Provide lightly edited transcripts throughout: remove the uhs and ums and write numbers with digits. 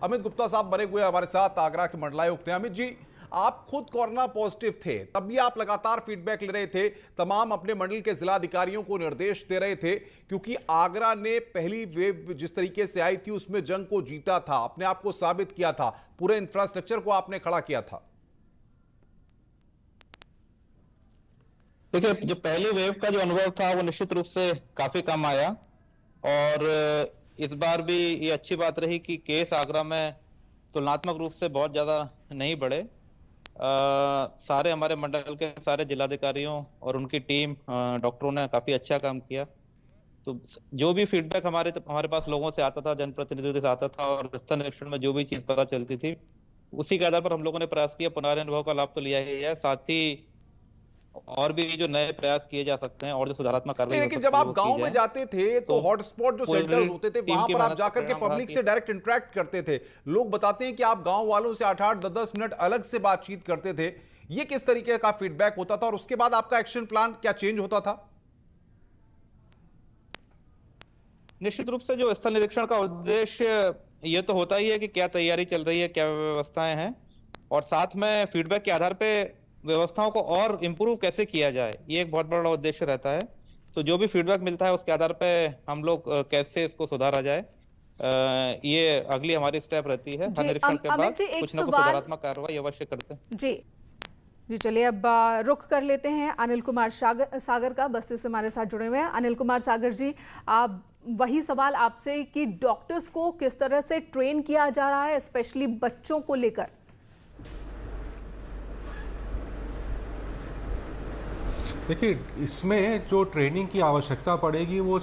अमित गुप्ता साहब बने हुए हमारे साथ आगरा के मंडलायुक्त हैं। अमित जी, आप खुद कोरोना पॉजिटिव थे, तब भी आप लगातार फीडबैक ले रहे थे, तमाम अपने मंडल के जिला अधिकारियों को निर्देश दे रहे थे, क्योंकि आगरा ने पहली वेव जिस तरीके से आई थी उसमें जंग को जीता था, अपने आप को साबित किया था, पूरे इंफ्रास्ट्रक्चर को आपने खड़ा किया था। देखिए, जो पहली वेव का जो अनुभव था वो निश्चित रूप से काफी कम आया और इस बार भी ये अच्छी बात रही कि केस आगरा में तुलनात्मक रूप से बहुत ज्यादा नहीं बढ़े। सारे हमारे मंडल के सारे जिलाधिकारियों और उनकी टीम डॉक्टरों ने काफी अच्छा काम किया। तो जो भी फीडबैक हमारे पास लोगों से आता था, जनप्रतिनिधियों से आता था और स्थल निरीक्षण में जो भी चीज पता चलती थी उसी के आधार पर हम लोगों ने प्रयास किया। पुनरानुभव का लाभ तो लिया ही है, साथ ही और भी जो नए प्रयास किए जा सकते हैं और जो सुधारात्मक कार्रवाई हो सकती लेकिन है जब आप वो गांव की में जाए। जाते थे तो हॉटस्पॉट जो सेंटर्स होते थे वहां पर आप जाकर के पब्लिक से डायरेक्ट इंटरेक्ट करते थे। लोग बताते हैं कि आप गांव वालों से 8-8, 10-10 मिनट अलग से बातचीत करते थे। ये किस तरीके का फीडबैक होता था और उसके बाद आपका एक्शन प्लान क्या चेंज होता था? निश्चित रूप से जो स्थल निरीक्षण का उद्देश्य ये तो होता ही है कि क्या तैयारी चल रही है, क्या व्यवस्थाएं हैं, और साथ में फीडबैक के आधार पे व्यवस्थाओं को और इम्प्रूव कैसे किया जाए, ये एक बहुत बड़ा उद्देश्य रहता है। तो जो भी फीडबैक मिलता है उसके आधार पे हम लोग कैसे इसको सुधारा जाए, ये अगली हमारी स्टेप रहती है। हर जी निरीक्षण के अमित बाद जी, एक कुछ ना कुछ सवाल। सुधारात्मक कार्रवाई अवश्य करते हैं। जी जी चलिए, अब रुख कर लेते हैं अनिल कुमार सागर का, बस्ती से हमारे साथ जुड़े हुए हैं। अनिल कुमार सागर जी, आप वही सवाल आपसे कि डॉक्टर्स को किस तरह से ट्रेन किया जा रहा है, स्पेशली बच्चों को लेकर? देखिए, इसमें जो ट्रेनिंग की आवश्यकता पड़ेगी वो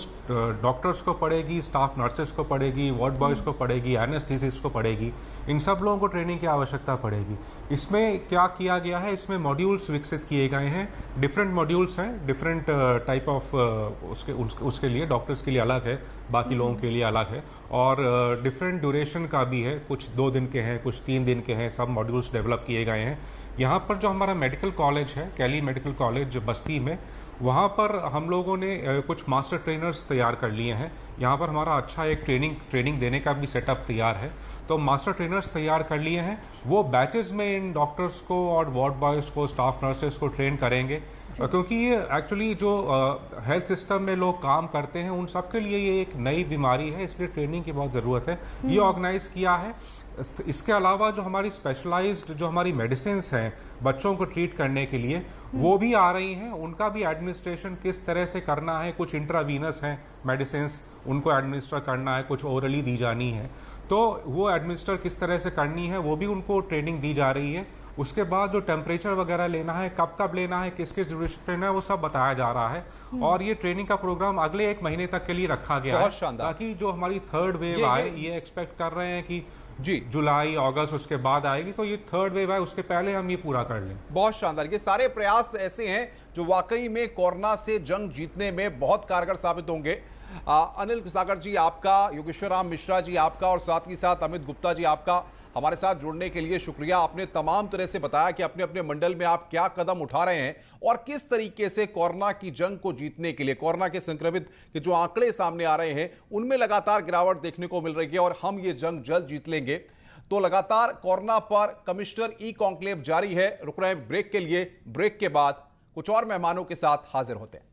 डॉक्टर्स को पड़ेगी, स्टाफ नर्सेस को पड़ेगी, वार्ड बॉयज़ को पड़ेगी, एनेस्थीसिस्ट को पड़ेगी, इन सब लोगों को ट्रेनिंग की आवश्यकता पड़ेगी। इसमें क्या किया गया है, इसमें मॉड्यूल्स विकसित किए गए हैं, डिफरेंट मॉड्यूल्स हैं, डिफरेंट टाइप ऑफ उसके लिए डॉक्टर्स के लिए अलग है, बाकी लोगों के लिए अलग है, और डिफरेंट ड्यूरेशन का भी है, कुछ 2 दिन के हैं, कुछ 3 दिन के हैं, सब मॉड्यूल्स डेवलप किए गए हैं। यहाँ पर जो हमारा मेडिकल कॉलेज है, कैली मेडिकल कॉलेज बस्ती में, वहाँ पर हम लोगों ने कुछ मास्टर ट्रेनर्स तैयार कर लिए हैं। यहाँ पर हमारा अच्छा एक ट्रेनिंग देने का भी सेटअप तैयार है। तो मास्टर ट्रेनर्स तैयार कर लिए हैं, वो बैचेस में इन डॉक्टर्स को और वार्ड बॉयज़ को, स्टाफ नर्सेस को ट्रेन करेंगे, क्योंकि ये एक्चुअली जो हेल्थ सिस्टम में लोग काम करते हैं उन सब के लिए ये एक नई बीमारी है, इसलिए ट्रेनिंग की बहुत ज़रूरत है। ये ऑर्गेनाइज किया है। इसके अलावा जो हमारी स्पेशलाइज्ड जो हमारी मेडिसिन्स हैं बच्चों को ट्रीट करने के लिए, वो भी आ रही हैं। उनका भी एडमिनिस्ट्रेशन किस तरह से करना है, कुछ इंट्रावीनस हैं मेडिसिन्स, उनको एडमिनिस्टर करना है, कुछ ओरली दी जानी है, तो वो एडमिनिस्टर किस तरह से करनी है वो भी उनको ट्रेनिंग दी जा रही है। उसके बाद जो टेम्परेचर वगैरह लेना है, कब कब लेना है, किस किस ड्यूरेशन लेना है, वो सब बताया जा रहा है। और ये ट्रेनिंग का प्रोग्राम अगले 1 महीने तक के लिए रखा गया है, ताकि जो हमारी थर्ड वेव आए, ये एक्सपेक्ट कर रहे हैं कि जी जुलाई अगस्त उसके बाद आएगी, तो ये थर्ड वेव है, उसके पहले हम ये पूरा कर लें। बहुत शानदार। ये सारे प्रयास ऐसे हैं जो वाकई में कोरोना से जंग जीतने में बहुत कारगर साबित होंगे। अनिल सागर जी आपका, योगेश्वर राम मिश्रा जी आपका, और साथ ही साथ अमित गुप्ता जी आपका हमारे साथ जुड़ने के लिए शुक्रिया। आपने तमाम तरह से बताया कि अपने अपने मंडल में आप क्या कदम उठा रहे हैं और किस तरीके से कोरोना की जंग को जीतने के लिए, कोरोना के संक्रमित के जो आंकड़े सामने आ रहे हैं उनमें लगातार गिरावट देखने को मिल रही है और हम ये जंग जल्द जीत लेंगे। तो लगातार कोरोना पर कमिश्नर ई कॉन्क्लेव जारी है। रुक रहे हैं ब्रेक के लिए, ब्रेक के बाद कुछ और मेहमानों के साथ हाजिर होते हैं।